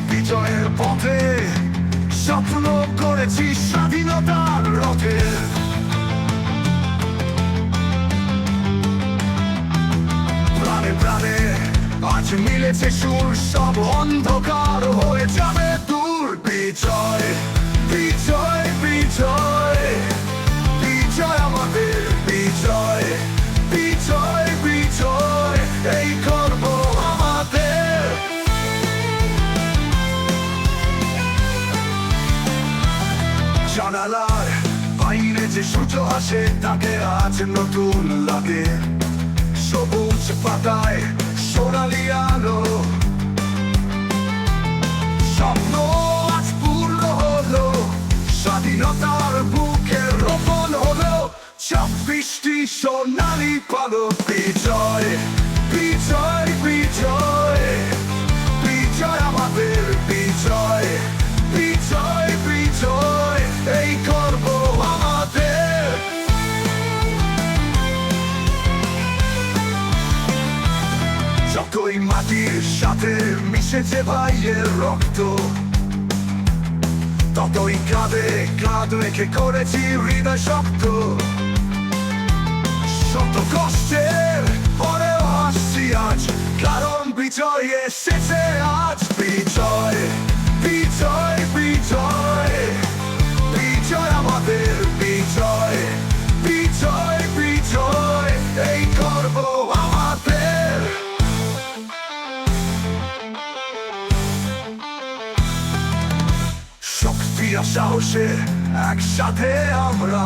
বিজয়ের পথে, স্বপ্ন করেছি স্বাধীনতার রথে। প্রাণে প্রাণে আজ মিলেছে সুর, সব অন্ধকার হয়ে যাবে দূর। বিজয় বিজয় বিজয় বিজয় আমাদের, বিজয় বিজয় বিজয় এই গর্ব আমাদের। জানালার বাইরে যে সূর্য আসে তাকে আজ নতুন লাগে, সবুজ পাতায় সোনালি আলো। স্বপ্ন আজ পূর্ণ হলো, স্বাধীনতার বুকে রোপণ হলো 26টি সোনালি পালক। বিজয় বিজয় বিজয় বিজয় আমাদের, বিজয় বিজয় বিজয় এই গর্ব আমাদের। যতই মাটির সাথে মিশেছে ভাইয়ের রক্ত, ততই কাঁধে কাঁধ রেখে করেছি হৃদয় শক্ত। শত কষ্টের পরেও হাসছি আজ, কারণ বিজয় এসেছে আজ। বিজয় বিজয় বিজয় বিজয় আমাদের, বিজয় বিজয় বিজয় এই গর্ব আমাদের। শক্তি আর সাহসে একসাথে আমরা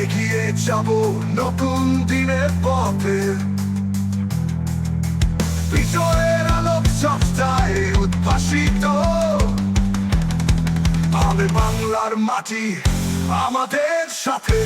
এগিয়ে যাব নতুন দিনের পথে। বিজয়ের আলোক সপ্তাহে উদ্ভাসিত হবে বাংলার মাটি আমাদের সাথে।